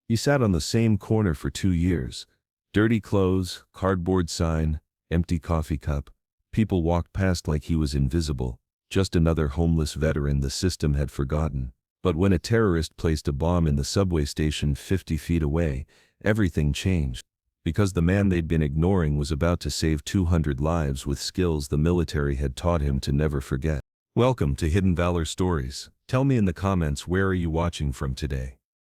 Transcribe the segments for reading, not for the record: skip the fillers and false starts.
He sat on the same corner for 2 years. Dirty clothes, cardboard sign, empty coffee cup. People walked past like he was invisible, just another homeless veteran the system had forgotten. But when a terrorist placed a bomb in the subway station 50 feet away, everything changed. Because the man they'd been ignoring was about to save 200 lives with skills the military had taught him to never forget. Welcome to Hidden Valor Stories. Tell me in the comments, where are you watching from today?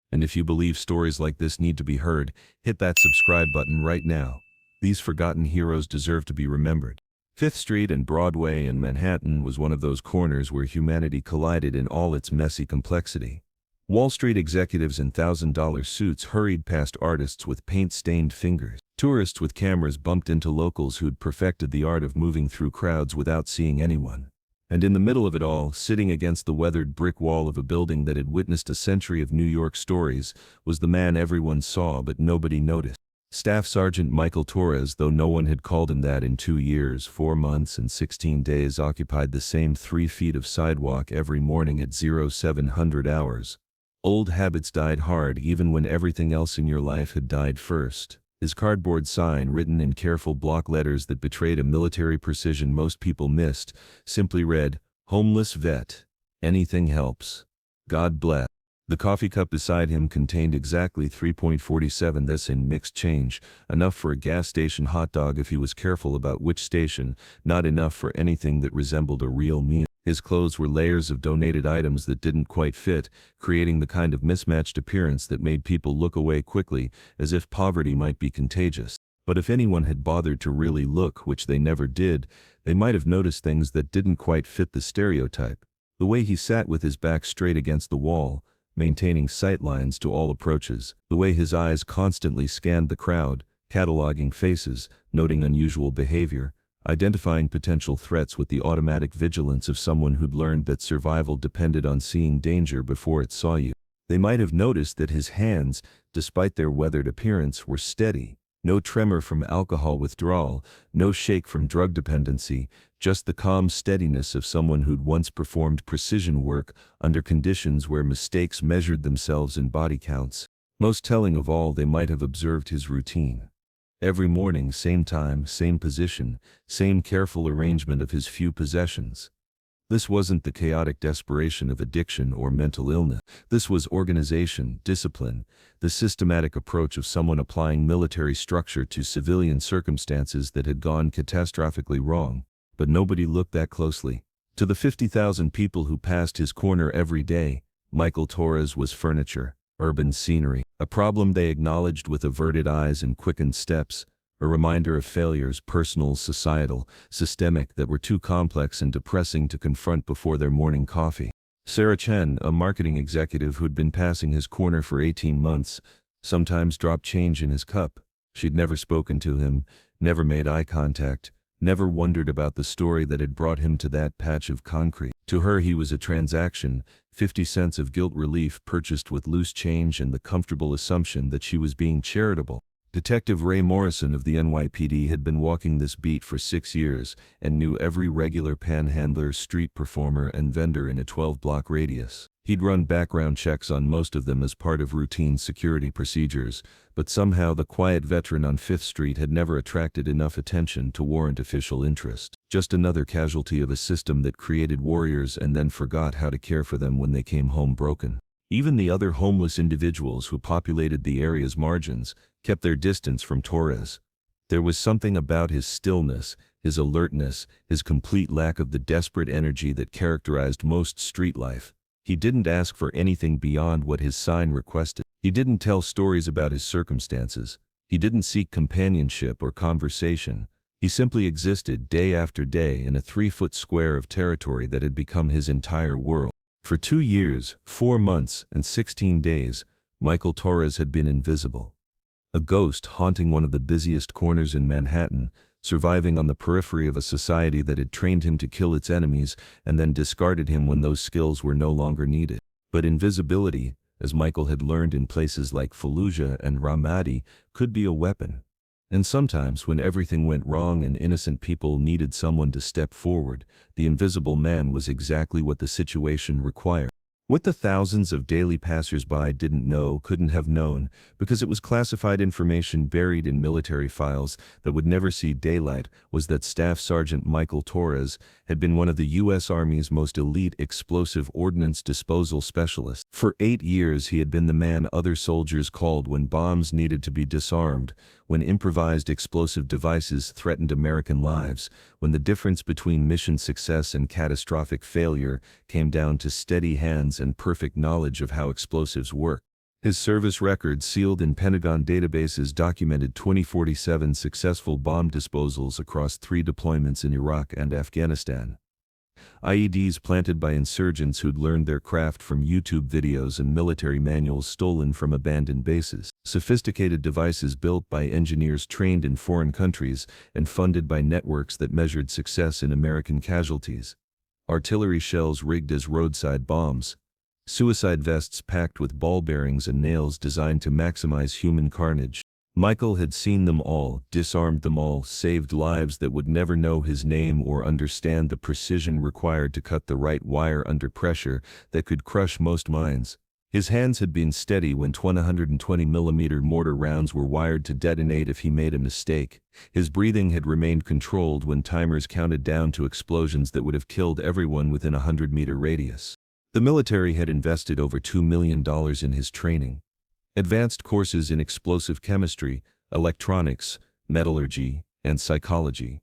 And if you believe stories like this need to be heard, hit that subscribe button right now. These forgotten heroes deserve to be remembered. Fifth Street and Broadway in Manhattan was one of those corners where humanity collided in all its messy complexity. Wall Street executives in $1,000 suits hurried past artists with paint-stained fingers. Tourists with cameras bumped into locals who'd perfected the art of moving through crowds without seeing anyone. And in the middle of it all, sitting against the weathered brick wall of a building that had witnessed a century of New York stories, was the man everyone saw but nobody noticed. Staff Sergeant Michael Torres, though no one had called him that in 2 years, 4 months and 16 days, occupied the same 3 feet of sidewalk every morning at 0700 hours. Old habits died hard even when everything else in your life had died first. His cardboard sign, written in careful block letters that betrayed a military precision most people missed, simply read, "Homeless vet. Anything helps. God bless." The coffee cup beside him contained exactly 3.47 ths in mixed change, enough for a gas station hot dog if he was careful about which station, not enough for anything that resembled a real meal. His clothes were layers of donated items that didn't quite fit, creating the kind of mismatched appearance that made people look away quickly, as if poverty might be contagious. But if anyone had bothered to really look, which they never did, they might have noticed things that didn't quite fit the stereotype. The way he sat with his back straight against the wall, maintaining sightlines to all approaches, the way his eyes constantly scanned the crowd, cataloging faces, noting unusual behavior, identifying potential threats with the automatic vigilance of someone who'd learned that survival depended on seeing danger before it saw you. They might have noticed that his hands, despite their weathered appearance, were steady. No tremor from alcohol withdrawal, no shake from drug dependency, just the calm steadiness of someone who'd once performed precision work under conditions where mistakes measured themselves in body counts. Most telling of all, they might have observed his routine. Every morning, same time, same position, same careful arrangement of his few possessions. This wasn't the chaotic desperation of addiction or mental illness. This was organization, discipline, the systematic approach of someone applying military structure to civilian circumstances that had gone catastrophically wrong. But nobody looked that closely. To the 50,000 people who passed his corner every day, Michael Torres was furniture, urban scenery, a problem they acknowledged with averted eyes and quickened steps. A reminder of failures, personal, societal, systemic, that were too complex and depressing to confront before their morning coffee. Sarah Chen, a marketing executive who'd been passing his corner for 18 months, sometimes dropped change in his cup. She'd never spoken to him, never made eye contact, never wondered about the story that had brought him to that patch of concrete. To her, he was a transaction, 50 cents of guilt relief purchased with loose change and the comfortable assumption that she was being charitable. Detective Ray Morrison of the NYPD had been walking this beat for 6 years and knew every regular panhandler, street performer, and vendor in a 12-block radius. He'd run background checks on most of them as part of routine security procedures, but somehow the quiet veteran on Fifth Street had never attracted enough attention to warrant official interest. Just another casualty of a system that created warriors and then forgot how to care for them when they came home broken. Even the other homeless individuals who populated the area's margins kept their distance from Torres. There was something about his stillness, his alertness, his complete lack of the desperate energy that characterized most street life. He didn't ask for anything beyond what his sign requested. He didn't tell stories about his circumstances. He didn't seek companionship or conversation. He simply existed day after day in a 3-foot square of territory that had become his entire world. For 2 years, 4 months, and 16 days, Michael Torres had been invisible. A ghost haunting one of the busiest corners in Manhattan, surviving on the periphery of a society that had trained him to kill its enemies and then discarded him when those skills were no longer needed. But invisibility, as Michael had learned in places like Fallujah and Ramadi, could be a weapon. And sometimes when everything went wrong and innocent people needed someone to step forward, the invisible man was exactly what the situation required. What the thousands of daily passers-by didn't know couldn't have known, because it was classified information buried in military files that would never see daylight, was that Staff Sergeant Michael Torres had been one of the U.S. Army's most elite explosive ordnance disposal specialists. For 8 years he had been the man other soldiers called when bombs needed to be disarmed, when improvised explosive devices threatened American lives, when the difference between mission success and catastrophic failure came down to steady hands and perfect knowledge of how explosives work. His service record, sealed in Pentagon databases, documented 2047 successful bomb disposals across 3 deployments in Iraq and Afghanistan. IEDs planted by insurgents who'd learned their craft from YouTube videos and military manuals stolen from abandoned bases. Sophisticated devices built by engineers trained in foreign countries and funded by networks that measured success in American casualties. Artillery shells rigged as roadside bombs. Suicide vests packed with ball bearings and nails designed to maximize human carnage. Michael had seen them all, disarmed them all, saved lives that would never know his name or understand the precision required to cut the right wire under pressure that could crush most minds. His hands had been steady when 120mm mortar rounds were wired to detonate if he made a mistake. His breathing had remained controlled when timers counted down to explosions that would have killed everyone within a 100-meter radius. The military had invested over $2 million in his training. Advanced courses in explosive chemistry, electronics, metallurgy, and psychology.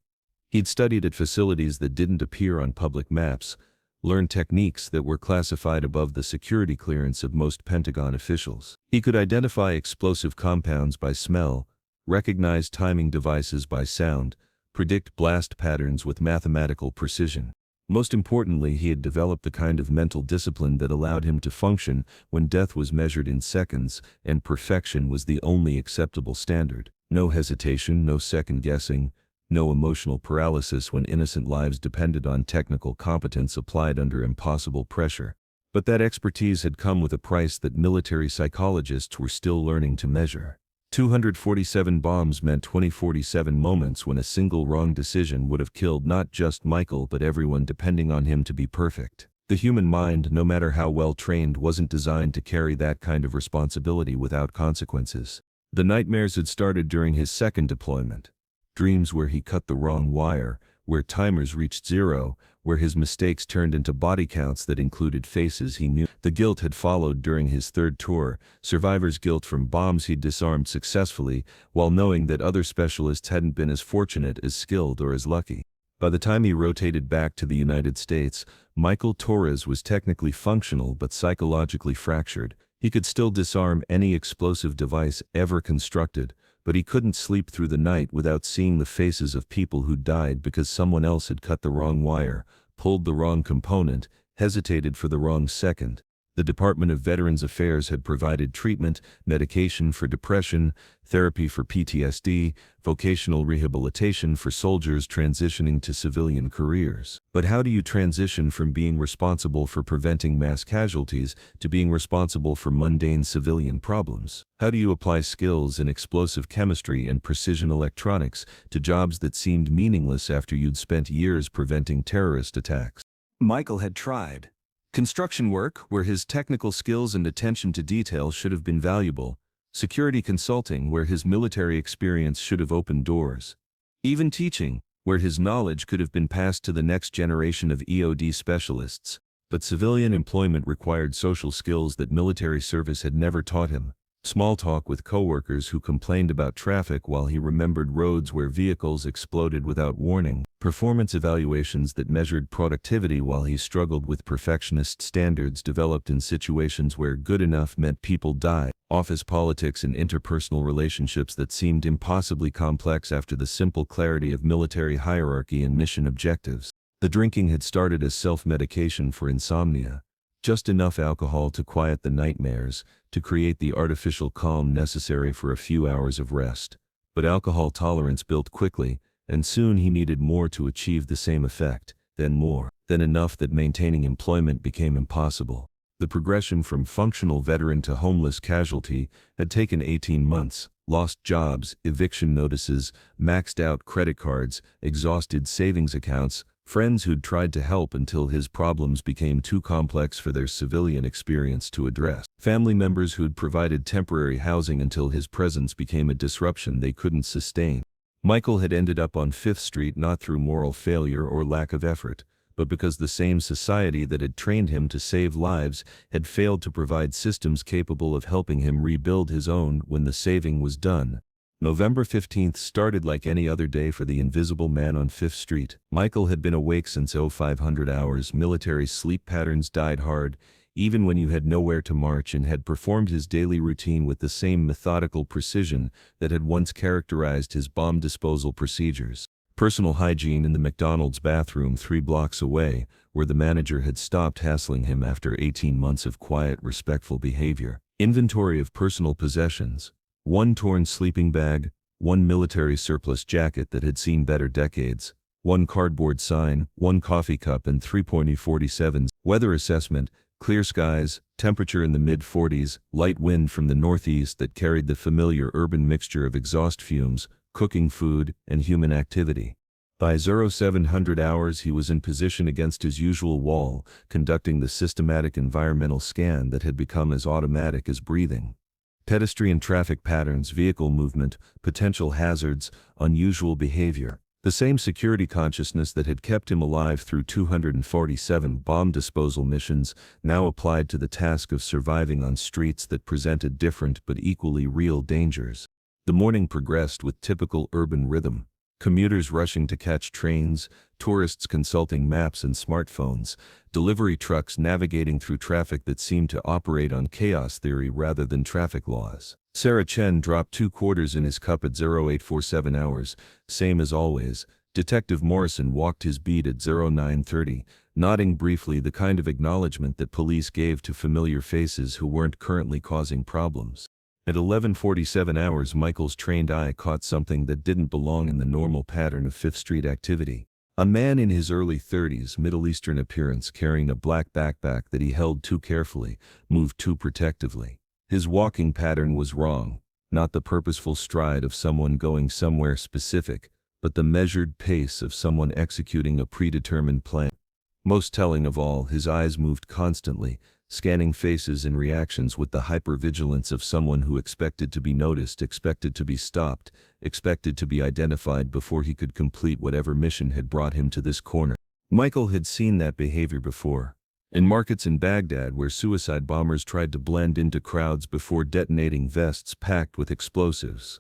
He'd studied at facilities that didn't appear on public maps, learned techniques that were classified above the security clearance of most Pentagon officials. He could identify explosive compounds by smell, recognize timing devices by sound, predict blast patterns with mathematical precision. Most importantly, he had developed the kind of mental discipline that allowed him to function when death was measured in seconds and perfection was the only acceptable standard. No hesitation, no second-guessing, no emotional paralysis when innocent lives depended on technical competence applied under impossible pressure. But that expertise had come with a price that military psychologists were still learning to measure. 247 bombs meant 2047 moments when a single wrong decision would have killed not just Michael but everyone depending on him to be perfect. The human mind, no matter how well trained, wasn't designed to carry that kind of responsibility without consequences. The nightmares had started during his second deployment. Dreams where he cut the wrong wire, where timers reached zero, where his mistakes turned into body counts that included faces he knew. The guilt had followed during his third tour, survivor's guilt from bombs he'd disarmed successfully, while knowing that other specialists hadn't been as fortunate, as skilled, or as lucky. By the time he rotated back to the United States, Michael Torres was technically functional but psychologically fractured. He could still disarm any explosive device ever constructed, but he couldn't sleep through the night without seeing the faces of people who died because someone else had cut the wrong wire, pulled the wrong component, hesitated for the wrong second. The Department of Veterans Affairs had provided treatment, medication for depression, therapy for PTSD, vocational rehabilitation for soldiers transitioning to civilian careers. But how do you transition from being responsible for preventing mass casualties to being responsible for mundane civilian problems? How do you apply skills in explosive chemistry and precision electronics to jobs that seemed meaningless after you'd spent years preventing terrorist attacks? Michael had tried. Construction work, where his technical skills and attention to detail should have been valuable. Security consulting, where his military experience should have opened doors. Even teaching, where his knowledge could have been passed to the next generation of EOD specialists. But civilian employment required social skills that military service had never taught him. Small talk with coworkers who complained about traffic while he remembered roads where vehicles exploded without warning. Performance evaluations that measured productivity while he struggled with perfectionist standards developed in situations where good enough meant people died. Office politics and interpersonal relationships that seemed impossibly complex after the simple clarity of military hierarchy and mission objectives. The drinking had started as self-medication for insomnia. Just enough alcohol to quiet the nightmares, to create the artificial calm necessary for a few hours of rest. But alcohol tolerance built quickly, and soon he needed more to achieve the same effect, then more, then enough that maintaining employment became impossible. The progression from functional veteran to homeless casualty had taken 18 months. Lost jobs, eviction notices, maxed out credit cards, exhausted savings accounts, Friends who'd tried to help until his problems became too complex for their civilian experience to address. Family members who'd provided temporary housing until his presence became a disruption they couldn't sustain. Michael had ended up on Fifth Street not through moral failure or lack of effort, but because the same society that had trained him to save lives had failed to provide systems capable of helping him rebuild his own when the saving was done. November 15th started like any other day for the invisible man on Fifth Street. Michael had been awake since 0500 hours. Military sleep patterns died hard, even when you had nowhere to march, and had performed his daily routine with the same methodical precision that had once characterized his bomb disposal procedures. Personal hygiene in the McDonald's bathroom 3 blocks away, where the manager had stopped hassling him after 18 months of quiet, respectful behavior. Inventory of personal possessions. 1 torn sleeping bag, 1 military surplus jacket that had seen better decades, 1 cardboard sign, 1 coffee cup, and 3.47. Weather assessment: clear skies, temperature in the mid-40s, light wind from the northeast that carried the familiar urban mixture of exhaust fumes, cooking food, and human activity. By 0700 hours he was in position against his usual wall, conducting the systematic environmental scan that had become as automatic as breathing. Pedestrian traffic patterns, vehicle movement, potential hazards, unusual behavior. The same security consciousness that had kept him alive through 247 bomb disposal missions now applied to the task of surviving on streets that presented different but equally real dangers. The morning progressed with typical urban rhythm. Commuters rushing to catch trains, tourists consulting maps and smartphones, delivery trucks navigating through traffic that seemed to operate on chaos theory rather than traffic laws. Sarah Chen dropped 2 quarters in his cup at 0847 hours, same as always. Detective Morrison walked his beat at 0930, nodding briefly, the kind of acknowledgement that police gave to familiar faces who weren't currently causing problems. At 1147 hours, Michael's trained eye caught something that didn't belong in the normal pattern of Fifth Street activity. A man in his early 30s, Middle Eastern appearance, carrying a black backpack that he held too carefully, moved too protectively. His walking pattern was wrong, not the purposeful stride of someone going somewhere specific, but the measured pace of someone executing a predetermined plan. Most telling of all, his eyes moved constantly, scanning faces and reactions with the hypervigilance of someone who expected to be noticed, expected to be stopped, expected to be identified before he could complete whatever mission had brought him to this corner. Michael had seen that behavior before. In markets in Baghdad, where suicide bombers tried to blend into crowds before detonating vests packed with explosives.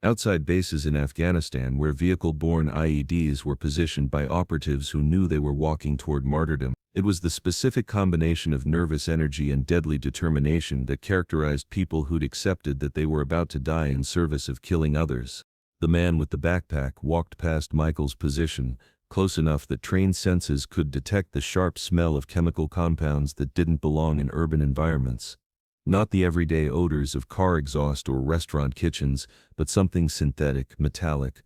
Outside bases in Afghanistan, where vehicle-borne IEDs were positioned by operatives who knew they were walking toward martyrdom. It was the specific combination of nervous energy and deadly determination that characterized people who'd accepted that they were about to die in service of killing others. The man with the backpack walked past Michael's position, close enough that trained senses could detect the sharp smell of chemical compounds that didn't belong in urban environments. Not the everyday odors of car exhaust or restaurant kitchens, but something synthetic, metallic.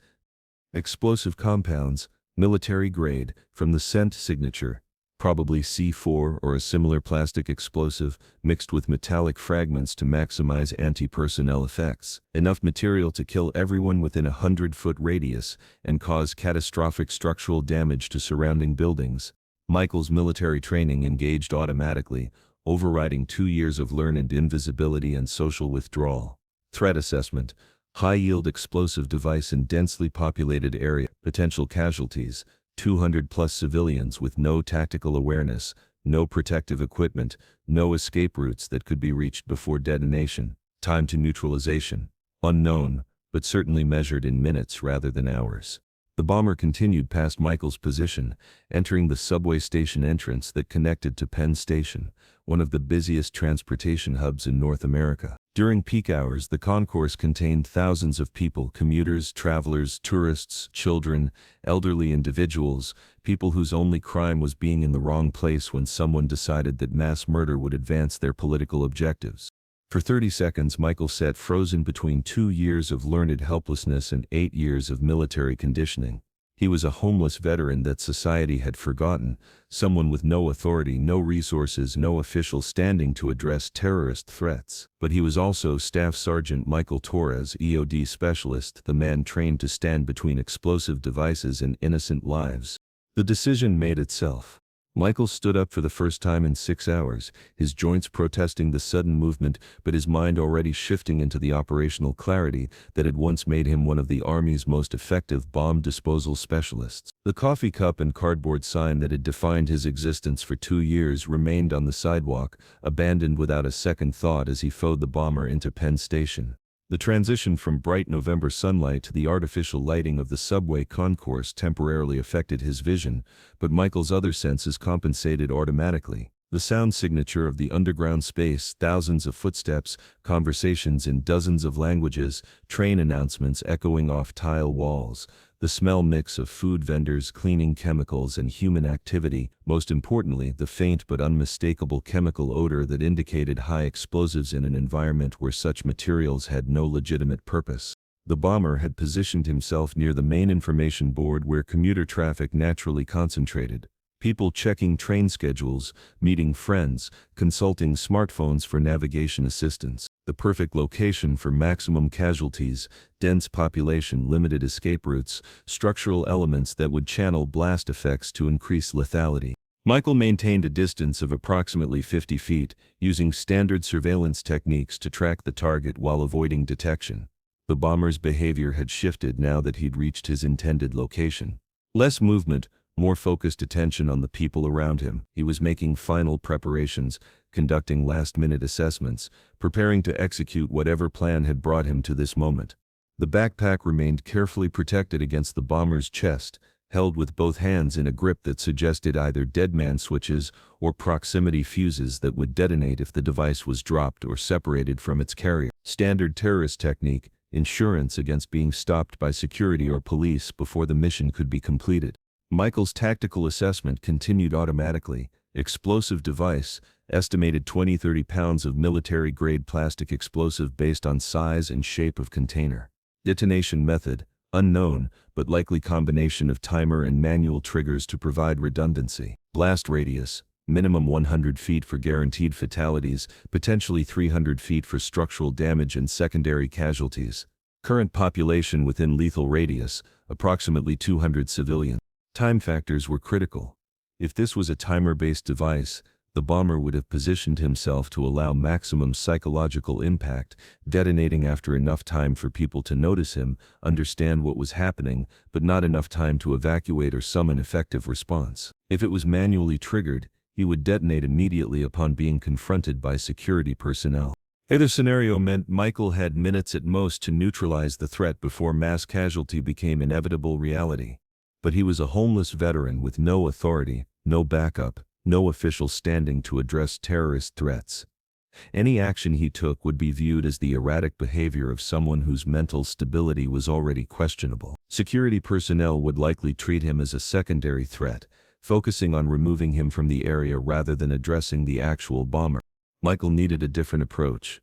Explosive compounds, military grade, from the scent signature. Probably C4 or a similar plastic explosive, mixed with metallic fragments to maximize anti-personnel effects. Enough material to kill everyone within a 100-foot radius and cause catastrophic structural damage to surrounding buildings. Michael's military training engaged automatically, overriding 2 years of learned invisibility and social withdrawal. Threat assessment: high-yield explosive device in densely populated area. Potential casualties: 200+ civilians with no tactical awareness, no protective equipment, no escape routes that could be reached before detonation. Time to neutralization: unknown, but certainly measured in minutes rather than hours. The bomber continued past Michael's position, entering the subway station entrance that connected to Penn Station, one of the busiest transportation hubs in North America. During peak hours, the concourse contained thousands of people: commuters, travelers, tourists, children, elderly individuals, people whose only crime was being in the wrong place when someone decided that mass murder would advance their political objectives. For 30 seconds, Michael sat frozen between 2 years of learned helplessness and 8 years of military conditioning. He was a homeless veteran that society had forgotten, someone with no authority, no resources, no official standing to address terrorist threats. But he was also Staff Sergeant Michael Torres, EOD specialist, the man trained to stand between explosive devices and innocent lives. The decision made itself. Michael stood up for the first time in 6 hours, his joints protesting the sudden movement, but his mind already shifting into the operational clarity that had once made him one of the Army's most effective bomb disposal specialists. The coffee cup and cardboard sign that had defined his existence for 2 years remained on the sidewalk, abandoned without a second thought as he followed the bomber into Penn Station. The transition from bright November sunlight to the artificial lighting of the subway concourse temporarily affected his vision, but Michael's other senses compensated automatically. The sound signature of the underground space, thousands of footsteps, conversations in dozens of languages, train announcements echoing off tile walls, the smell mix of food vendors, cleaning chemicals, and human activity, most importantly, the faint but unmistakable chemical odor that indicated high explosives in an environment where such materials had no legitimate purpose. The bomber had positioned himself near the main information board where commuter traffic naturally concentrated. People checking train schedules, meeting friends, consulting smartphones for navigation assistance. The perfect location for maximum casualties, dense population, limited escape routes, structural elements that would channel blast effects to increase lethality. Michael maintained a distance of approximately 50 feet, using standard surveillance techniques to track the target while avoiding detection. The bomber's behavior had shifted now that he'd reached his intended location. Less movement, more focused attention on the people around him. He was making final preparations, conducting last-minute assessments, preparing to execute whatever plan had brought him to this moment. The backpack remained carefully protected against the bomber's chest, held with both hands in a grip that suggested either deadman switches or proximity fuses that would detonate if the device was dropped or separated from its carrier. Standard terrorist technique, insurance against being stopped by security or police before the mission could be completed. Michael's tactical assessment continued automatically. Explosive device, estimated 20-30 pounds of military-grade plastic explosive based on size and shape of container. Detonation method, unknown, but likely combination of timer and manual triggers to provide redundancy. Blast radius, minimum 100 feet for guaranteed fatalities, potentially 300 feet for structural damage and secondary casualties. Current population within lethal radius, approximately 200 civilians. Time factors were critical. If this was a timer-based device, the bomber would have positioned himself to allow maximum psychological impact, detonating after enough time for people to notice him, understand what was happening, but not enough time to evacuate or summon effective response. If it was manually triggered, he would detonate immediately upon being confronted by security personnel. Either scenario meant Michael had minutes at most to neutralize the threat before mass casualty became inevitable reality. But he was a homeless veteran with no authority, no backup, no official standing to address terrorist threats. Any action he took would be viewed as the erratic behavior of someone whose mental stability was already questionable. Security personnel would likely treat him as a secondary threat, focusing on removing him from the area rather than addressing the actual bomber. Michael needed a different approach.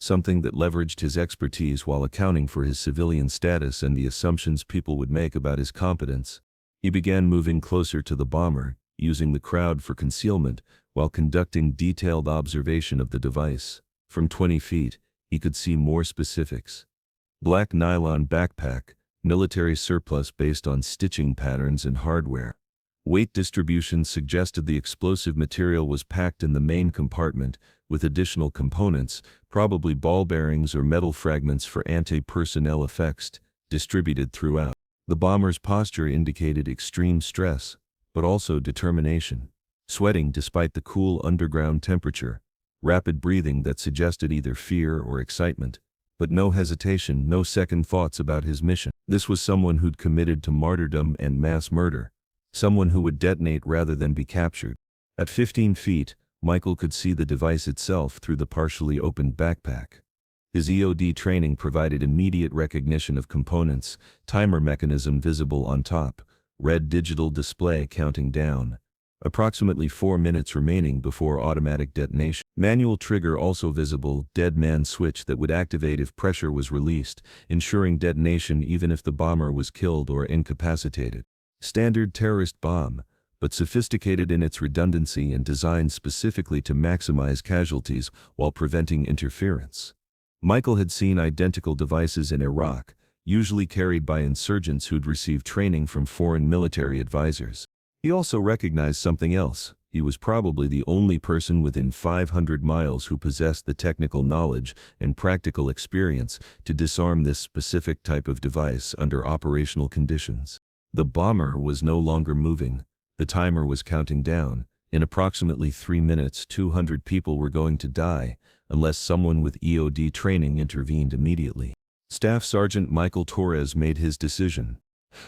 Something that leveraged his expertise while accounting for his civilian status and the assumptions people would make about his competence. He began moving closer to the bomber, using the crowd for concealment, while conducting detailed observation of the device. From 20 feet, he could see more specifics. Black nylon backpack, military surplus based on stitching patterns and hardware. Weight distribution suggested the explosive material was packed in the main compartment, with additional components, probably ball bearings or metal fragments for anti-personnel effects, distributed throughout. The bomber's posture indicated extreme stress, but also determination. Sweating despite the cool underground temperature, rapid breathing that suggested either fear or excitement, but no hesitation, no second thoughts about his mission. This was someone who'd committed to martyrdom and mass murder. Someone who would detonate rather than be captured. At 15 feet, Michael could see the device itself through the partially opened backpack. His EOD training provided immediate recognition of components, timer mechanism visible on top, red digital display counting down. Approximately 4 minutes remaining before automatic detonation. Manual trigger also visible, dead man switch that would activate if pressure was released, ensuring detonation even if the bomber was killed or incapacitated. Standard terrorist bomb, but sophisticated in its redundancy and designed specifically to maximize casualties while preventing interference. Michael had seen identical devices in Iraq, usually carried by insurgents who'd received training from foreign military advisors. He also recognized something else. He was probably the only person within 500 miles who possessed the technical knowledge and practical experience to disarm this specific type of device under operational conditions. The bomber was no longer moving. The timer was counting down. In approximately 3 minutes, 200 people were going to die, unless someone with EOD training intervened immediately. Staff Sergeant Michael Torres made his decision.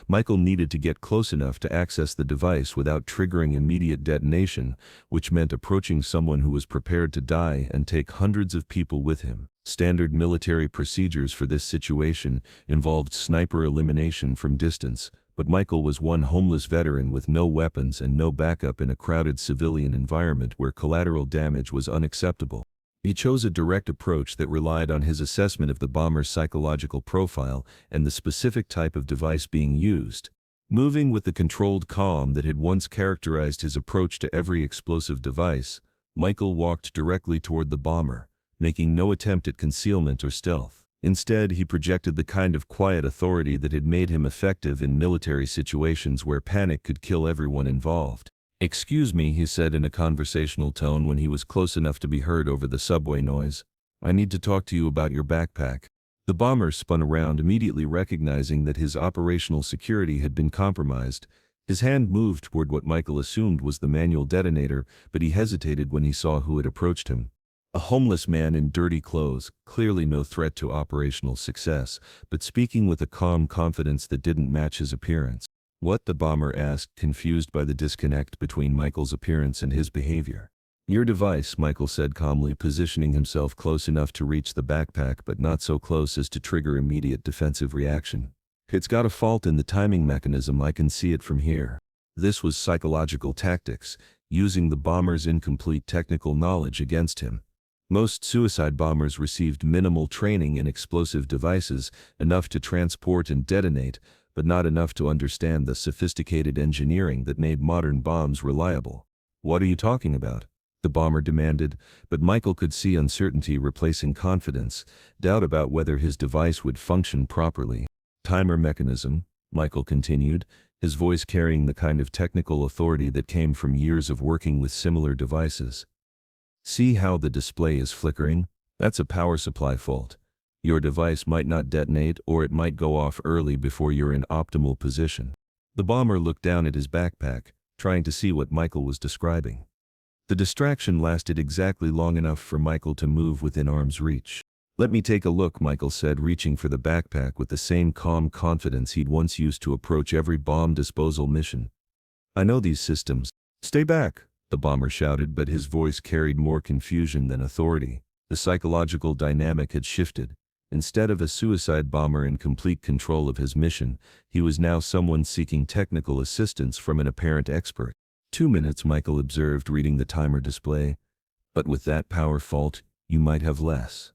Michael needed to get close enough to access the device without triggering immediate detonation, which meant approaching someone who was prepared to die and take hundreds of people with him. Standard military procedures for this situation involved sniper elimination from distance, but Michael was one homeless veteran with no weapons and no backup in a crowded civilian environment where collateral damage was unacceptable. He chose a direct approach that relied on his assessment of the bomber's psychological profile and the specific type of device being used. Moving with the controlled calm that had once characterized his approach to every explosive device, Michael walked directly toward the bomber, making no attempt at concealment or stealth. Instead, he projected the kind of quiet authority that had made him effective in military situations where panic could kill everyone involved. "Excuse me," he said in a conversational tone when he was close enough to be heard over the subway noise. "I need to talk to you about your backpack." The bomber spun around, immediately recognizing that his operational security had been compromised. His hand moved toward what Michael assumed was the manual detonator, but he hesitated when he saw who had approached him. A homeless man in dirty clothes, clearly no threat to operational success, but speaking with a calm confidence that didn't match his appearance. "What?" the bomber asked, confused by the disconnect between Michael's appearance and his behavior. "Your device," Michael said calmly, positioning himself close enough to reach the backpack but not so close as to trigger immediate defensive reaction. "It's got a fault in the timing mechanism. I can see it from here." This was psychological tactics, using the bomber's incomplete technical knowledge against him. Most suicide bombers received minimal training in explosive devices, enough to transport and detonate, but not enough to understand the sophisticated engineering that made modern bombs reliable. "What are you talking about?" the bomber demanded, but Michael could see uncertainty replacing confidence, doubt about whether his device would function properly. "Timer mechanism," Michael continued, his voice carrying the kind of technical authority that came from years of working with similar devices. "See how the display is flickering? That's a power supply fault. Your device might not detonate, or it might go off early before you're in optimal position." The bomber looked down at his backpack, trying to see what Michael was describing. The distraction lasted exactly long enough for Michael to move within arm's reach. "Let me take a look," Michael said, reaching for the backpack with the same calm confidence he'd once used to approach every bomb disposal mission. "I know these systems." "Stay back," the bomber shouted, but his voice carried more confusion than authority. The psychological dynamic had shifted. Instead of a suicide bomber in complete control of his mission, he was now someone seeking technical assistance from an apparent expert. 2 minutes, Michael observed, reading the timer display. "But with that power fault, you might have less.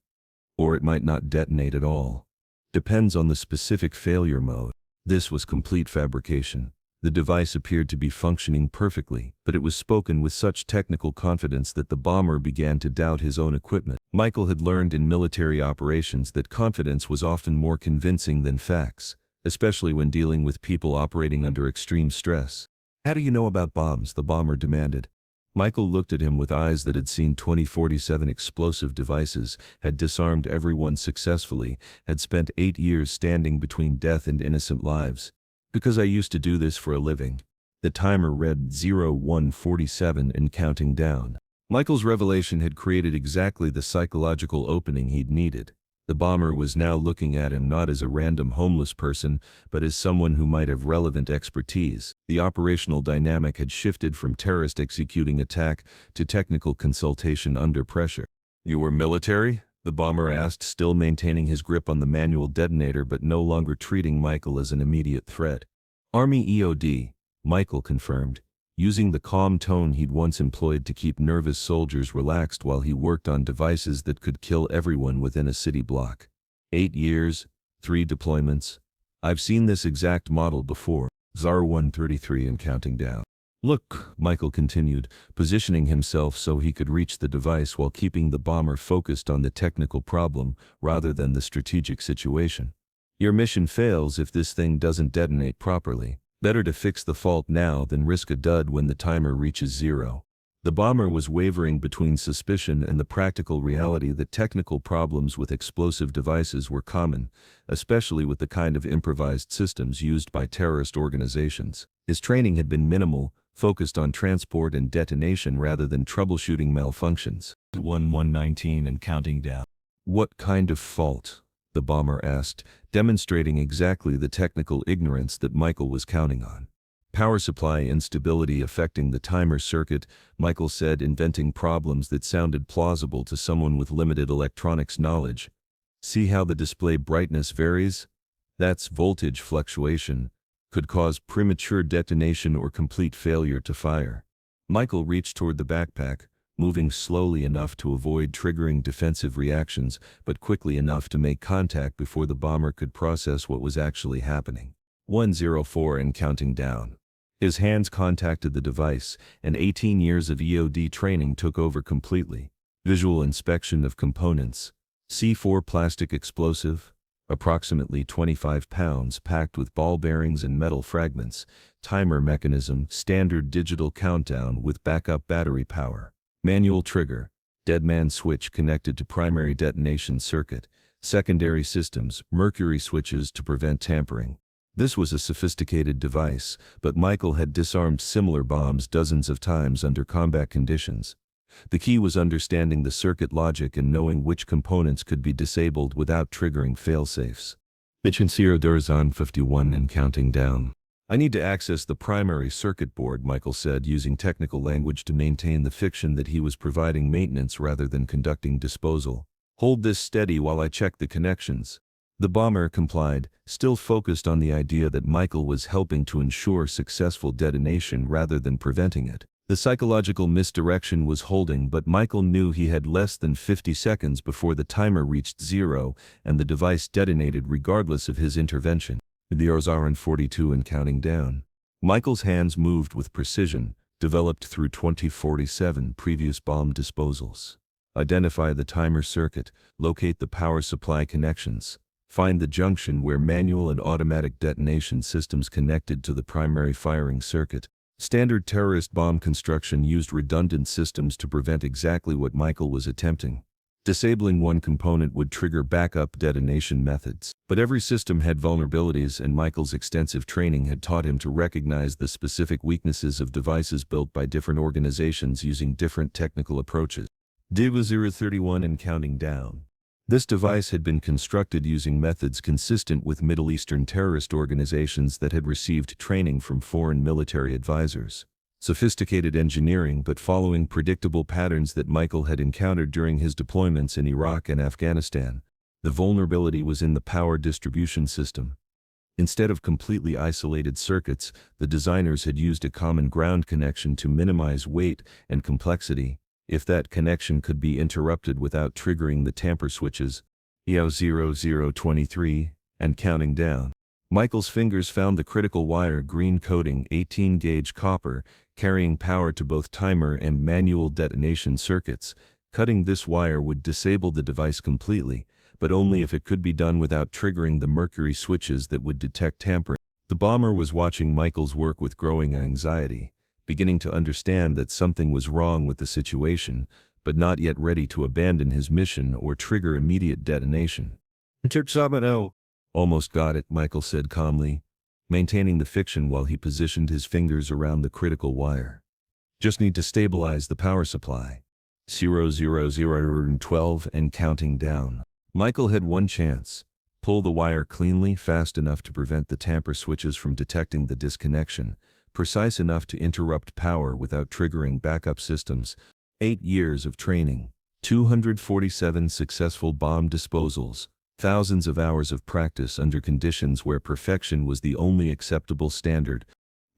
Or it might not detonate at all. Depends on the specific failure mode." This was complete fabrication. The device appeared to be functioning perfectly, but it was spoken with such technical confidence that the bomber began to doubt his own equipment. Michael had learned in military operations that confidence was often more convincing than facts, especially when dealing with people operating under extreme stress. "How do you know about bombs?" the bomber demanded. Michael looked at him with eyes that had seen 2047 explosive devices, had disarmed everyone successfully, had spent 8 years standing between death and innocent lives. "Because I used to do this for a living." The timer read 0147 and counting down. Michael's revelation had created exactly the psychological opening he'd needed. The bomber was now looking at him not as a random homeless person, but as someone who might have relevant expertise. The operational dynamic had shifted from terrorist executing attack to technical consultation under pressure. "You were military?" the bomber asked, still maintaining his grip on the manual detonator but no longer treating Michael as an immediate threat. "Army EOD, Michael confirmed, using the calm tone he'd once employed to keep nervous soldiers relaxed while he worked on devices that could kill everyone within a city block. 8 years, 3 deployments. I've seen this exact model before." ZAR 133 and counting down. "Look," Michael continued, positioning himself so he could reach the device while keeping the bomber focused on the technical problem rather than the strategic situation. "Your mission fails if this thing doesn't detonate properly." Better to fix the fault now than risk a dud when the timer reaches 0. The bomber was wavering between suspicion and the practical reality that technical problems with explosive devices were common, especially with the kind of improvised systems used by terrorist organizations. His training had been minimal, focused on transport and detonation rather than troubleshooting malfunctions. 1119 and counting down. What kind of fault? The bomber asked, demonstrating exactly the technical ignorance that Michael was counting on. Power supply instability affecting the timer circuit, Michael said, inventing problems that sounded plausible to someone with limited electronics knowledge. See how the display brightness varies? That's voltage fluctuation. Could cause premature detonation or complete failure to fire. Michael reached toward the backpack, moving slowly enough to avoid triggering defensive reactions, but quickly enough to make contact before the bomber could process what was actually happening. 104 and counting down. His hands contacted the device, and 18 years of EOD training took over completely. Visual inspection of components. C4 plastic explosive, approximately 25 pounds, packed with ball bearings and metal fragments. Timer mechanism, standard digital countdown with backup battery power. Manual trigger, deadman switch connected to primary detonation circuit. Secondary systems, mercury switches to prevent tampering. This was a sophisticated device, but Michael had disarmed similar bombs dozens of times under combat conditions. The key was understanding the circuit logic and knowing which components could be disabled without triggering failsafes. Mission 51 and counting down. I need to access the primary circuit board, Michael said, using technical language to maintain the fiction that he was providing maintenance rather than conducting disposal. Hold this steady while I check the connections. The bomber complied, still focused on the idea that Michael was helping to ensure successful detonation rather than preventing it. The psychological misdirection was holding, but Michael knew he had less than 50 seconds before the timer reached 0 and the device detonated regardless of his intervention. The Arzaren 42 and counting down. Michael's hands moved with precision, developed through 2047 previous bomb disposals. Identify the timer circuit, locate the power supply connections. Find the junction where manual and automatic detonation systems connected to the primary firing circuit. Standard terrorist bomb construction used redundant systems to prevent exactly what Michael was attempting. Disabling one component would trigger backup detonation methods. But every system had vulnerabilities, and Michael's extensive training had taught him to recognize the specific weaknesses of devices built by different organizations using different technical approaches. DIVA 031 and counting down. This device had been constructed using methods consistent with Middle Eastern terrorist organizations that had received training from foreign military advisors. Sophisticated engineering, but following predictable patterns that Michael had encountered during his deployments in Iraq and Afghanistan. The vulnerability was in the power distribution system. Instead of completely isolated circuits, the designers had used a common ground connection to minimize weight and complexity. If that connection could be interrupted without triggering the tamper switches. EO 0023 and counting down. Michael's fingers found the critical wire, green coating, 18-gauge copper, carrying power to both timer and manual detonation circuits. Cutting this wire would disable the device completely, but only if it could be done without triggering the mercury switches that would detect tampering. The bomber was watching Michael's work with growing anxiety, beginning to understand that something was wrong with the situation, but not yet ready to abandon his mission or trigger immediate detonation. Almost got it, Michael said calmly, maintaining the fiction while he positioned his fingers around the critical wire. Just need to stabilize the power supply. 00012 and counting down. Michael had one chance. Pull the wire cleanly, fast enough to prevent the tamper switches from detecting the disconnection, precise enough to interrupt power without triggering backup systems. 8 years of training, 247 successful bomb disposals, thousands of hours of practice under conditions where perfection was the only acceptable standard.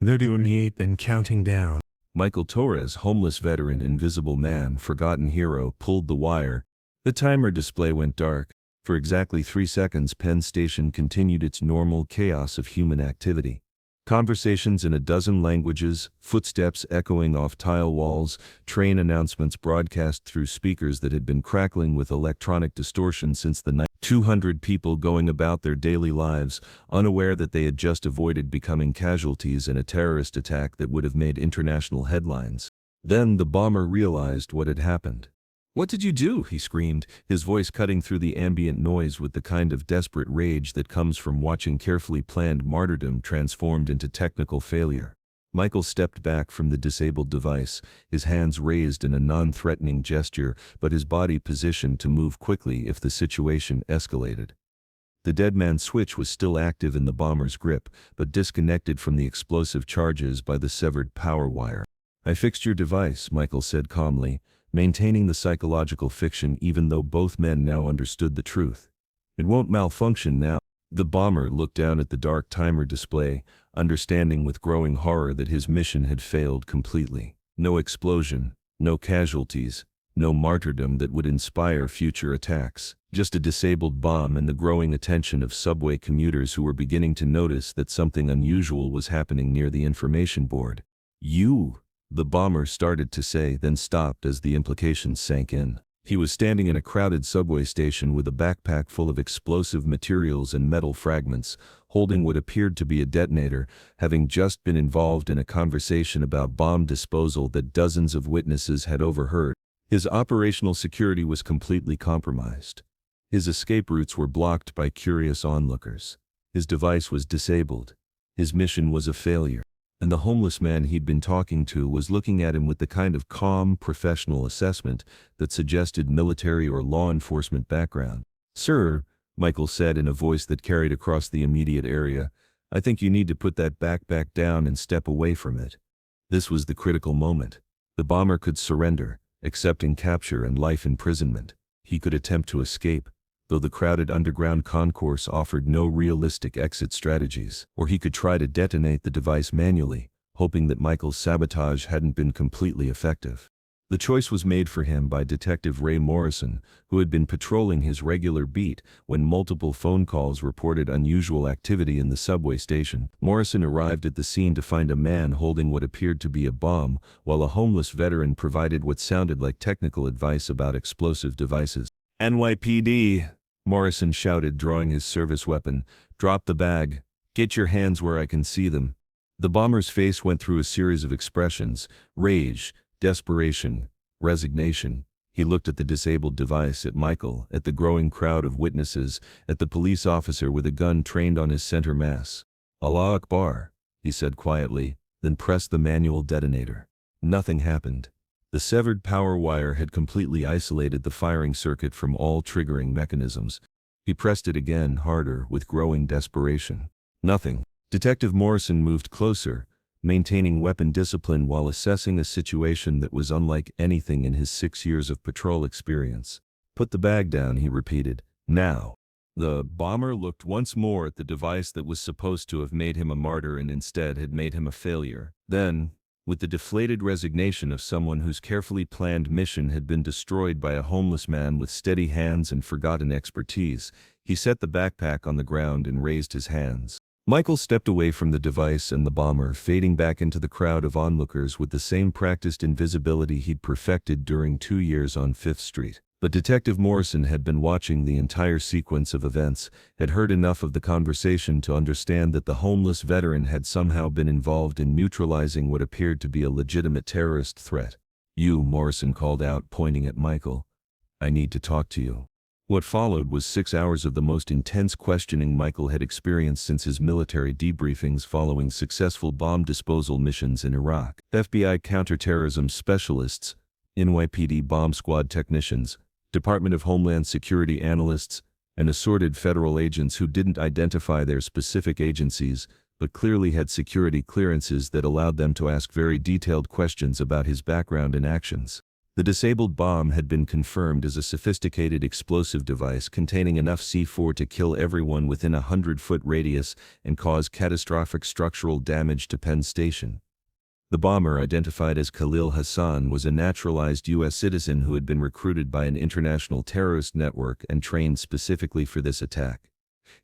38 and counting down. Michael Torres, homeless veteran, invisible man, forgotten hero, pulled the wire. The timer display went dark. For exactly 3 seconds, Penn Station continued its normal chaos of human activity. Conversations in a dozen languages, footsteps echoing off tile walls, train announcements broadcast through speakers that had been crackling with electronic distortion since the night. 200 people going about their daily lives, unaware that they had just avoided becoming casualties in a terrorist attack that would have made international headlines. Then the bomber realized what had happened. "What did you do?" he screamed, his voice cutting through the ambient noise with the kind of desperate rage that comes from watching carefully planned martyrdom transformed into technical failure. Michael stepped back from the disabled device, his hands raised in a non-threatening gesture, but his body positioned to move quickly if the situation escalated. The dead man's switch was still active in the bomber's grip, but disconnected from the explosive charges by the severed power wire. "I fixed your device," Michael said calmly, maintaining the psychological fiction even though both men now understood the truth. "It won't malfunction now." The bomber looked down at the dark timer display, understanding with growing horror that his mission had failed completely. No explosion, no casualties, no martyrdom that would inspire future attacks. Just a disabled bomb and the growing attention of subway commuters who were beginning to notice that something unusual was happening near the information board. "You," the bomber started to say, then stopped as the implications sank in. He was standing in a crowded subway station with a backpack full of explosive materials and metal fragments, holding what appeared to be a detonator, having just been involved in a conversation about bomb disposal that dozens of witnesses had overheard. His operational security was completely compromised. His escape routes were blocked by curious onlookers. His device was disabled. His mission was a failure. And the homeless man he'd been talking to was looking at him with the kind of calm, professional assessment that suggested military or law enforcement background. "Sir," Michael said in a voice that carried across the immediate area, "I think you need to put that backpack down and step away from it." This was the critical moment. The bomber could surrender, accepting capture and life imprisonment. He could attempt to escape, though the crowded underground concourse offered no realistic exit strategies, or he could try to detonate the device manually, hoping that Michael's sabotage hadn't been completely effective. The choice was made for him by Detective Ray Morrison, who had been patrolling his regular beat when multiple phone calls reported unusual activity in the subway station. Morrison arrived at the scene to find a man holding what appeared to be a bomb, while a homeless veteran provided what sounded like technical advice about explosive devices. "NYPD!" Morrison shouted, drawing his service weapon. "Drop the bag. Get your hands where I can see them." The bomber's face went through a series of expressions: rage, desperation, resignation. He looked at the disabled device, at Michael, at the growing crowd of witnesses, at the police officer with a gun trained on his center mass. "Allah Akbar," he said quietly, then pressed the manual detonator. Nothing happened. The severed power wire had completely isolated the firing circuit from all triggering mechanisms. He pressed it again, harder, with growing desperation. Nothing. Detective Morrison moved closer, maintaining weapon discipline while assessing a situation that was unlike anything in his 6 years of patrol experience. "Put the bag down," he repeated. "Now." The bomber looked once more at the device that was supposed to have made him a martyr and instead had made him a failure. Then, with the deflated resignation of someone whose carefully planned mission had been destroyed by a homeless man with steady hands and forgotten expertise, he set the backpack on the ground and raised his hands. Michael stepped away from the device and the bomber, fading back into the crowd of onlookers with the same practiced invisibility he'd perfected during 2 years on 5th Street. But Detective Morrison had been watching the entire sequence of events, had heard enough of the conversation to understand that the homeless veteran had somehow been involved in neutralizing what appeared to be a legitimate terrorist threat. "You," Morrison called out, pointing at Michael. "I need to talk to you." What followed was 6 hours of the most intense questioning Michael had experienced since his military debriefings following successful bomb disposal missions in Iraq. FBI counterterrorism specialists, NYPD bomb squad technicians, Department of Homeland Security analysts, and assorted federal agents who didn't identify their specific agencies, but clearly had security clearances that allowed them to ask very detailed questions about his background and actions. The disabled bomb had been confirmed as a sophisticated explosive device containing enough C4 to kill everyone within a 100-foot radius and cause catastrophic structural damage to Penn Station. The bomber, identified as Khalil Hassan, was a naturalized U.S. citizen who had been recruited by an international terrorist network and trained specifically for this attack.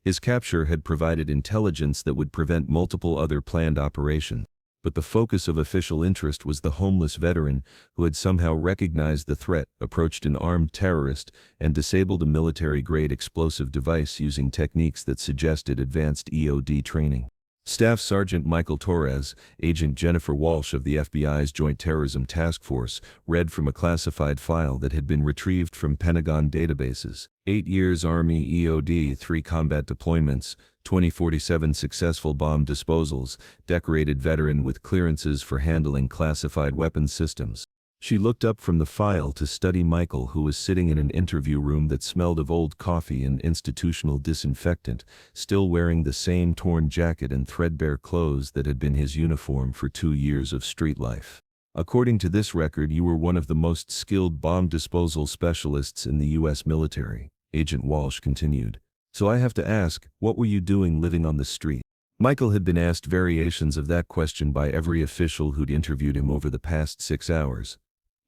His capture had provided intelligence that would prevent multiple other planned operations. But the focus of official interest was the homeless veteran who had somehow recognized the threat, approached an armed terrorist, and disabled a military-grade explosive device using techniques that suggested advanced EOD training. Staff Sergeant Michael Torres, Agent Jennifer Walsh of the FBI's Joint Terrorism Task Force, read from a classified file that had been retrieved from Pentagon databases. 8 years Army EOD, 3 combat deployments, 2047 successful bomb disposals, decorated veteran with clearances for handling classified weapons systems. She looked up from the file to study Michael, who was sitting in an interview room that smelled of old coffee and institutional disinfectant, still wearing the same torn jacket and threadbare clothes that had been his uniform for 2 years of street life. According to this record, you were one of the most skilled bomb disposal specialists in the U.S. military, Agent Walsh continued. So I have to ask, what were you doing living on the street? Michael had been asked variations of that question by every official who'd interviewed him over the past 6 hours.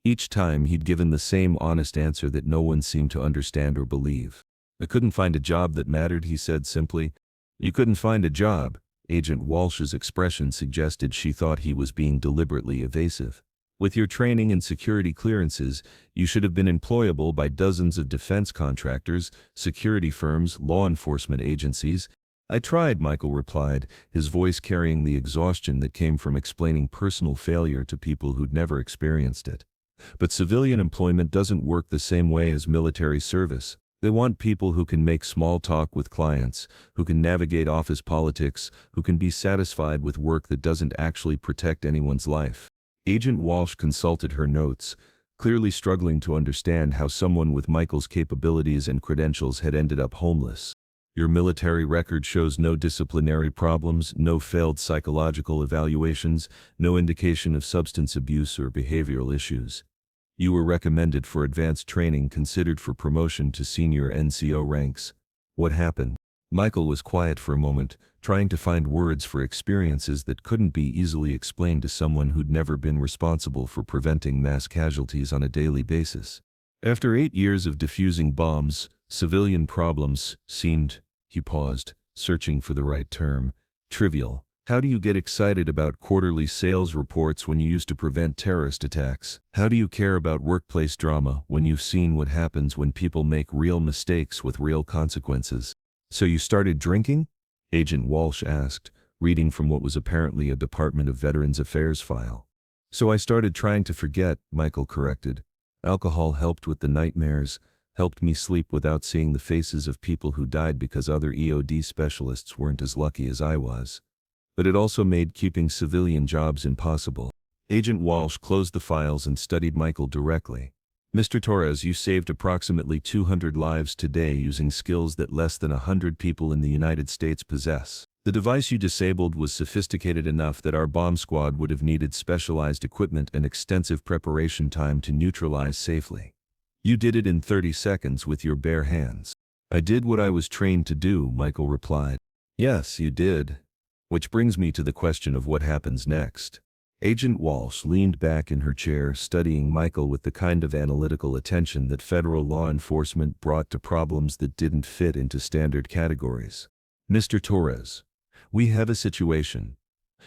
Each time he'd given the same honest answer that no one seemed to understand or believe. I couldn't find a job that mattered, he said simply. You couldn't find a job? Agent Walsh's expression suggested she thought he was being deliberately evasive. With your training and security clearances, you should have been employable by dozens of defense contractors, security firms, law enforcement agencies. I tried, Michael replied, his voice carrying the exhaustion that came from explaining personal failure to people who'd never experienced it. But civilian employment doesn't work the same way as military service. They want people who can make small talk with clients, who can navigate office politics, who can be satisfied with work that doesn't actually protect anyone's life. Agent Walsh consulted her notes, clearly struggling to understand how someone with Michael's capabilities and credentials had ended up homeless. Your military record shows no disciplinary problems, no failed psychological evaluations, no indication of substance abuse or behavioral issues. You were recommended for advanced training, considered for promotion to senior NCO ranks. What happened? Michael was quiet for a moment, trying to find words for experiences that couldn't be easily explained to someone who'd never been responsible for preventing mass casualties on a daily basis. After 8 years of defusing bombs, civilian problems seemed, he paused, searching for the right term, trivial. How do you get excited about quarterly sales reports when you used to prevent terrorist attacks? How do you care about workplace drama when you've seen what happens when people make real mistakes with real consequences? So you started drinking? Agent Walsh asked, reading from what was apparently a Department of Veterans Affairs file. So I started trying to forget, Michael corrected. Alcohol helped with the nightmares, helped me sleep without seeing the faces of people who died because other EOD specialists weren't as lucky as I was. But it also made keeping civilian jobs impossible. Agent Walsh closed the files and studied Michael directly. Mr. Torres, you saved approximately 200 lives today using skills that less than 100 people in the United States possess. The device you disabled was sophisticated enough that our bomb squad would have needed specialized equipment and extensive preparation time to neutralize safely. You did it in 30 seconds with your bare hands. I did what I was trained to do, Michael replied. Yes, you did. Which brings me to the question of what happens next. Agent Walsh leaned back in her chair, studying Michael with the kind of analytical attention that federal law enforcement brought to problems that didn't fit into standard categories. Mr. Torres, we have a situation.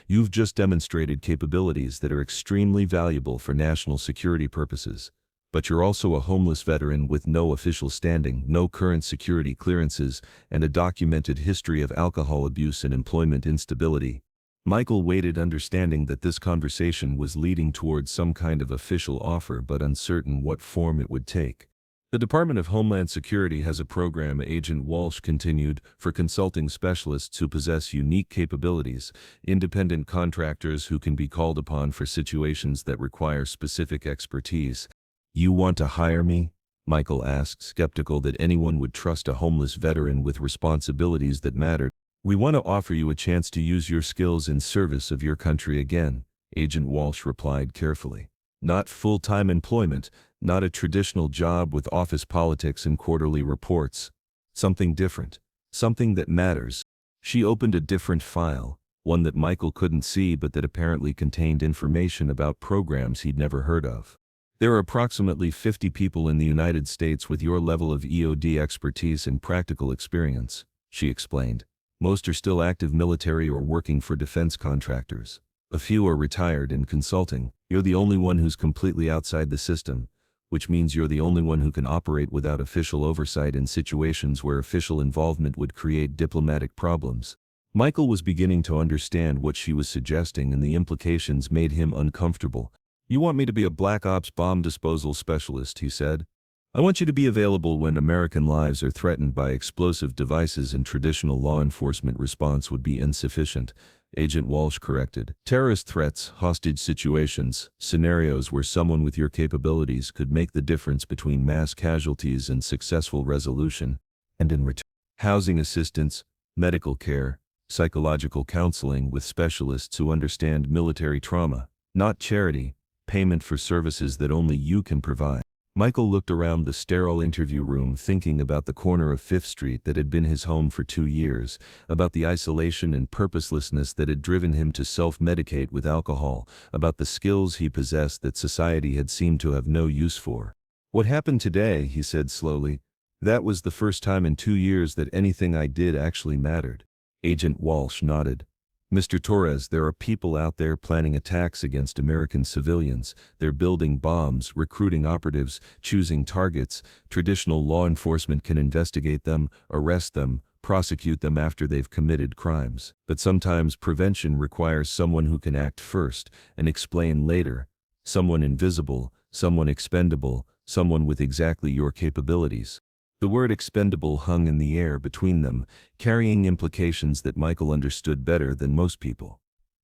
You've just demonstrated capabilities that are extremely valuable for national security purposes. But you're also a homeless veteran with no official standing, no current security clearances, and a documented history of alcohol abuse and employment instability. Michael waited, understanding that this conversation was leading towards some kind of official offer but uncertain what form it would take. The Department of Homeland Security has a program, Agent Walsh continued, for consulting specialists who possess unique capabilities, independent contractors who can be called upon for situations that require specific expertise. You want to hire me? Michael asked, skeptical that anyone would trust a homeless veteran with responsibilities that mattered. We want to offer you a chance to use your skills in service of your country again, Agent Walsh replied carefully. Not full-time employment, not a traditional job with office politics and quarterly reports. Something different. Something that matters. She opened a different file, one that Michael couldn't see but that apparently contained information about programs he'd never heard of. There are approximately 50 people in the United States with your level of EOD expertise and practical experience. she explained. Most are still active military or working for defense contractors. A few are retired and consulting. You're the only one who's completely outside the system, which means you're the only one who can operate without official oversight in situations where official involvement would create diplomatic problems. Michael was beginning to understand what she was suggesting, and the implications made him uncomfortable. "You want me to be a black ops bomb disposal specialist," he said. "I want you to be available when American lives are threatened by explosive devices, and traditional law enforcement response would be insufficient," Agent Walsh corrected. "Terrorist threats, hostage situations, scenarios where someone with your capabilities could make the difference between mass casualties and successful resolution, and in return, housing assistance, medical care, psychological counseling with specialists who understand military trauma, not charity, payment for services that only you can provide." Michael looked around the sterile interview room, thinking about the corner of Fifth Street that had been his home for 2 years, about the isolation and purposelessness that had driven him to self-medicate with alcohol, about the skills he possessed that society had seemed to have no use for. "What happened today," he said slowly, "that was the first time in 2 years that anything I did actually mattered." Agent Walsh nodded. "Mr. Torres, there are people out there planning attacks against American civilians. They're building bombs, recruiting operatives, choosing targets. Traditional law enforcement can investigate them, arrest them, prosecute them after they've committed crimes. But sometimes prevention requires someone who can act first and explain later. Someone invisible, someone expendable, someone with exactly your capabilities." The word expendable hung in the air between them, carrying implications that Michael understood better than most people.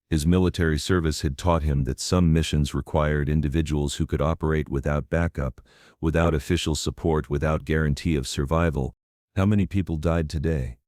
His military service had taught him that some missions required individuals who could operate without backup, without official support, without guarantee of survival. "How many people died today?"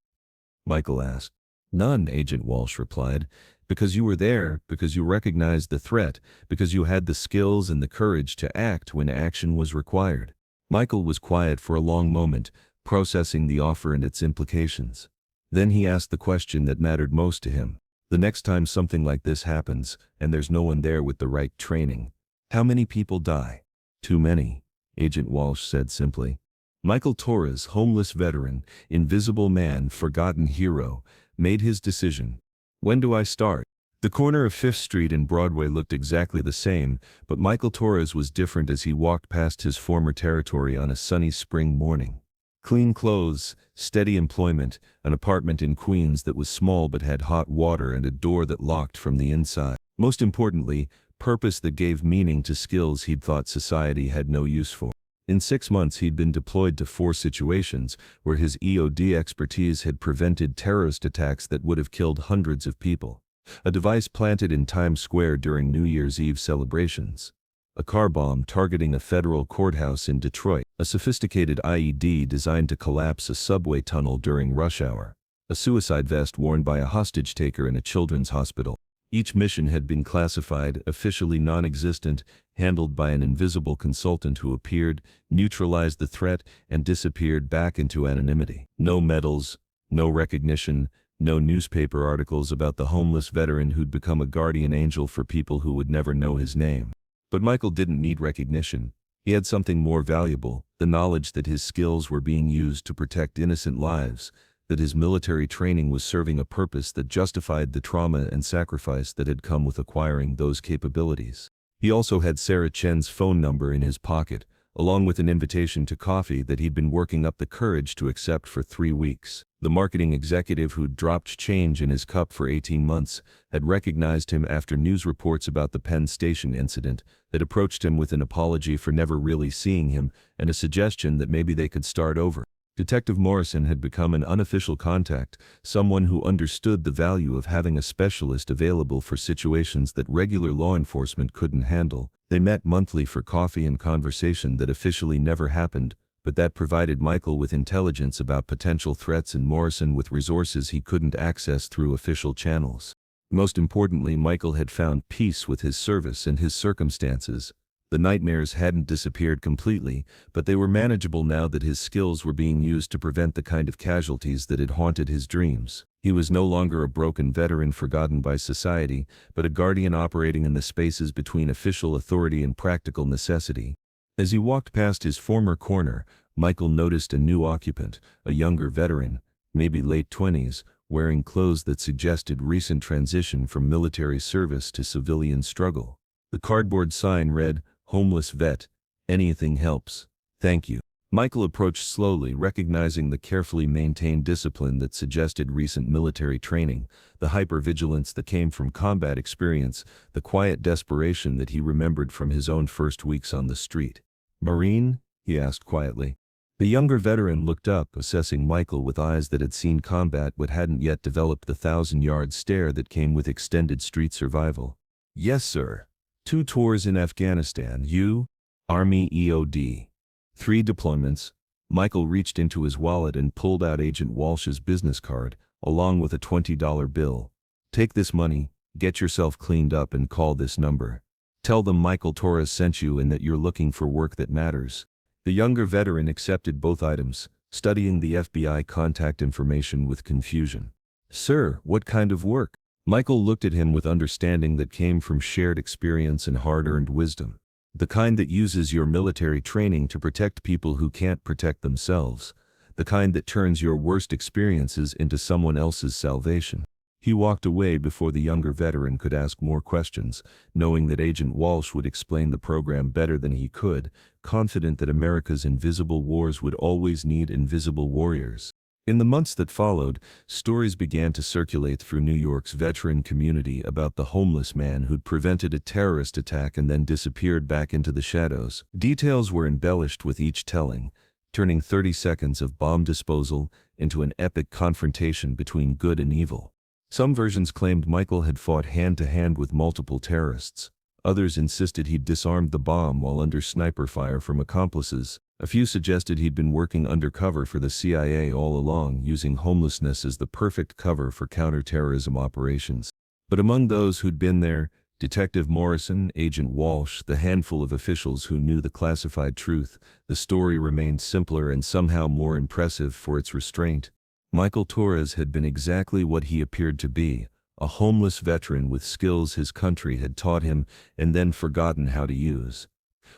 Michael asked. "None," Agent Walsh replied. "Because you were there, because you recognized the threat, because you had the skills and the courage to act when action was required." Michael was quiet for a long moment, processing the offer and its implications. Then he asked the question that mattered most to him. "The next time something like this happens, and there's no one there with the right training, how many people die?" "Too many," Agent Walsh said simply. Michael Torres, homeless veteran, invisible man, forgotten hero, made his decision. "When do I start?" The corner of Fifth Street and Broadway looked exactly the same, but Michael Torres was different as he walked past his former territory on a sunny spring morning. Clean clothes, steady employment, an apartment in Queens that was small but had hot water and a door that locked from the inside. Most importantly, purpose that gave meaning to skills he'd thought society had no use for. In 6 months he'd been deployed to 4 situations where his EOD expertise had prevented terrorist attacks that would have killed hundreds of people. A device planted in Times Square during New Year's Eve celebrations. A car bomb targeting a federal courthouse in Detroit. A sophisticated IED designed to collapse a subway tunnel during rush hour. A suicide vest worn by a hostage taker in a children's hospital. Each mission had been classified, officially non-existent, handled by an invisible consultant who appeared, neutralized the threat, and disappeared back into anonymity. No medals, no recognition, no newspaper articles about the homeless veteran who'd become a guardian angel for people who would never know his name. But Michael didn't need recognition. He had something more valuable, the knowledge that his skills were being used to protect innocent lives, that his military training was serving a purpose that justified the trauma and sacrifice that had come with acquiring those capabilities. He also had Sarah Chen's phone number in his pocket, along with an invitation to coffee that he'd been working up the courage to accept for 3 weeks. The marketing executive who'd dropped change in his cup for 18 months had recognized him after news reports about the Penn Station incident, had approached him with an apology for never really seeing him and a suggestion that maybe they could start over. Detective Morrison had become an unofficial contact, someone who understood the value of having a specialist available for situations that regular law enforcement couldn't handle. They met monthly for coffee and conversation that officially never happened, but that provided Michael with intelligence about potential threats and Morrison with resources he couldn't access through official channels. Most importantly, Michael had found peace with his service and his circumstances. The nightmares hadn't disappeared completely, but they were manageable now that his skills were being used to prevent the kind of casualties that had haunted his dreams. He was no longer a broken veteran forgotten by society, but a guardian operating in the spaces between official authority and practical necessity. As he walked past his former corner, Michael noticed a new occupant, a younger veteran, maybe late 20s, wearing clothes that suggested recent transition from military service to civilian struggle. The cardboard sign read, "Homeless vet, anything helps. Thank you." Michael approached slowly, recognizing the carefully maintained discipline that suggested recent military training, the hypervigilance that came from combat experience, the quiet desperation that he remembered from his own first weeks on the street. "Marine?" he asked quietly. The younger veteran looked up, assessing Michael with eyes that had seen combat but hadn't yet developed the 1,000-yard stare that came with extended street survival. "Yes, sir. 2 tours in Afghanistan. You?" "Army EOD. 3 deployments." Michael reached into his wallet and pulled out Agent Walsh's business card, along with a $20 bill. "Take this money, get yourself cleaned up and call this number. Tell them Michael Torres sent you and that you're looking for work that matters." The younger veteran accepted both items, studying the FBI contact information with confusion. "Sir, what kind of work?" Michael looked at him with understanding that came from shared experience and hard-earned wisdom. "The kind that uses your military training to protect people who can't protect themselves. The kind that turns your worst experiences into someone else's salvation." He walked away before the younger veteran could ask more questions, knowing that Agent Walsh would explain the program better than he could, confident that America's invisible wars would always need invisible warriors. In the months that followed, stories began to circulate through New York's veteran community about the homeless man who'd prevented a terrorist attack and then disappeared back into the shadows. Details were embellished with each telling, turning 30 seconds of bomb disposal into an epic confrontation between good and evil. Some versions claimed Michael had fought hand-to-hand with multiple terrorists. Others insisted he'd disarmed the bomb while under sniper fire from accomplices. A few suggested he'd been working undercover for the CIA all along, using homelessness as the perfect cover for counterterrorism operations. But among those who'd been there, Detective Morrison, Agent Walsh, the handful of officials who knew the classified truth, the story remained simpler and somehow more impressive for its restraint. Michael Torres had been exactly what he appeared to be, a homeless veteran with skills his country had taught him and then forgotten how to use.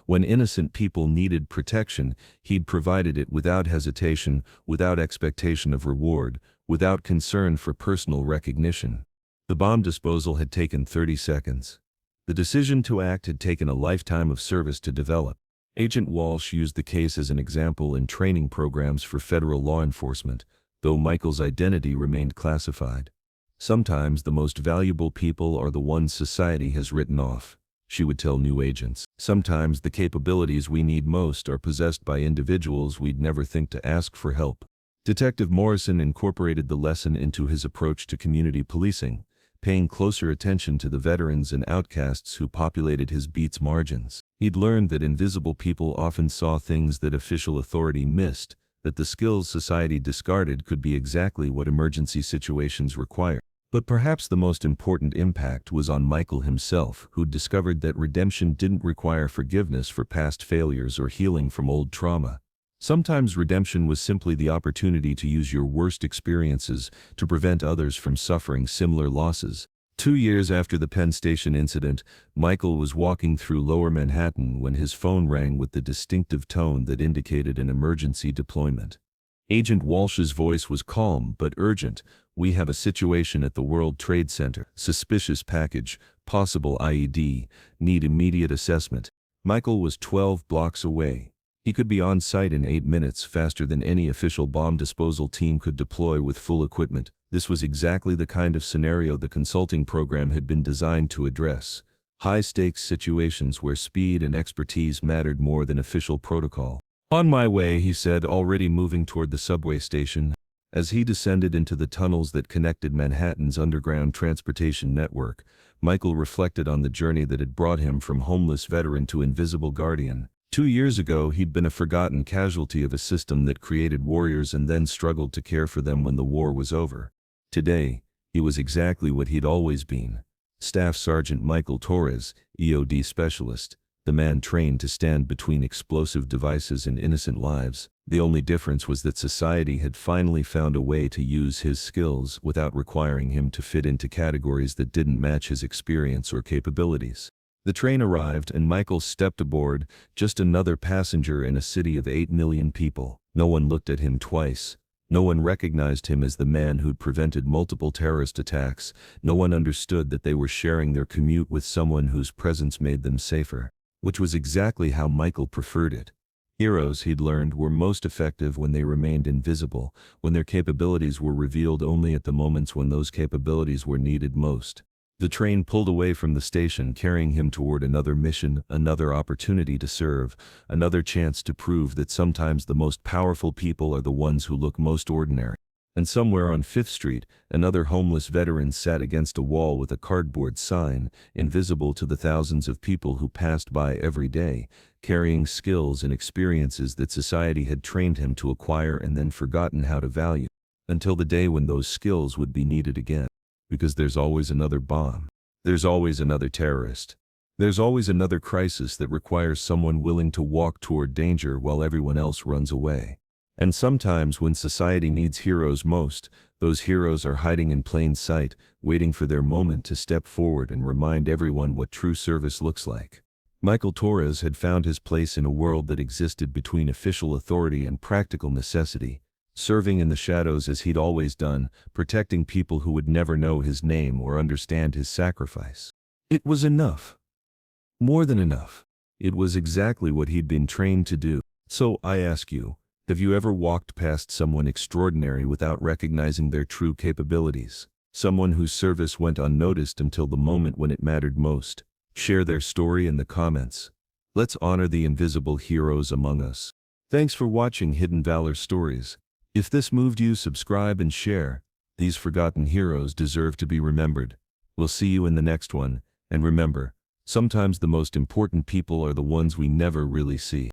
When innocent people needed protection, he'd provided it without hesitation, without expectation of reward, without concern for personal recognition. The bomb disposal had taken 30 seconds. The decision to act had taken a lifetime of service to develop. Agent Walsh used the case as an example in training programs for federal law enforcement, though Michael's identity remained classified. "Sometimes the most valuable people are the ones society has written off," she would tell new agents. "Sometimes the capabilities we need most are possessed by individuals we'd never think to ask for help." Detective Morrison incorporated the lesson into his approach to community policing, paying closer attention to the veterans and outcasts who populated his beat's margins. He'd learned that invisible people often saw things that official authority missed, that the skills society discarded could be exactly what emergency situations require. But perhaps the most important impact was on Michael himself, who'd discovered that redemption didn't require forgiveness for past failures or healing from old trauma. Sometimes redemption was simply the opportunity to use your worst experiences to prevent others from suffering similar losses. 2 years after the Penn Station incident, Michael was walking through Lower Manhattan when his phone rang with the distinctive tone that indicated an emergency deployment. Agent Walsh's voice was calm but urgent. "We have a situation at the World Trade Center. Suspicious package, possible IED, need immediate assessment." Michael was 12 blocks away. He could be on site in 8 minutes, faster than any official bomb disposal team could deploy with full equipment. This was exactly the kind of scenario the consulting program had been designed to address. High-stakes situations where speed and expertise mattered more than official protocol. "On my way," he said, already moving toward the subway station. As he descended into the tunnels that connected Manhattan's underground transportation network, Michael reflected on the journey that had brought him from homeless veteran to invisible guardian. 2 years ago, he'd been a forgotten casualty of a system that created warriors and then struggled to care for them when the war was over. Today, he was exactly what he'd always been. Staff Sergeant Michael Torres, EOD specialist, the man trained to stand between explosive devices and innocent lives. The only difference was that society had finally found a way to use his skills without requiring him to fit into categories that didn't match his experience or capabilities. The train arrived and Michael stepped aboard, just another passenger in a city of 8 million people. No one looked at him twice. No one recognized him as the man who'd prevented multiple terrorist attacks. No one understood that they were sharing their commute with someone whose presence made them safer, which was exactly how Michael preferred it. Heroes, he'd learned, were most effective when they remained invisible, when their capabilities were revealed only at the moments when those capabilities were needed most. The train pulled away from the station, carrying him toward another mission, another opportunity to serve, another chance to prove that sometimes the most powerful people are the ones who look most ordinary. And somewhere on Fifth Street, another homeless veteran sat against a wall with a cardboard sign, invisible to the thousands of people who passed by every day, carrying skills and experiences that society had trained him to acquire and then forgotten how to value, until the day when those skills would be needed again. Because there's always another bomb. There's always another terrorist. There's always another crisis that requires someone willing to walk toward danger while everyone else runs away. And sometimes when society needs heroes most, those heroes are hiding in plain sight, waiting for their moment to step forward and remind everyone what true service looks like. Michael Torres had found his place in a world that existed between official authority and practical necessity, serving in the shadows as he'd always done, protecting people who would never know his name or understand his sacrifice. It was enough. More than enough. It was exactly what he'd been trained to do. So I ask you, have you ever walked past someone extraordinary without recognizing their true capabilities? Someone whose service went unnoticed until the moment when it mattered most? Share their story in the comments. Let's honor the invisible heroes among us. Thanks for watching Hidden Valor Stories. If this moved you, subscribe and share. These forgotten heroes deserve to be remembered. We'll see you in the next one, and remember, sometimes the most important people are the ones we never really see.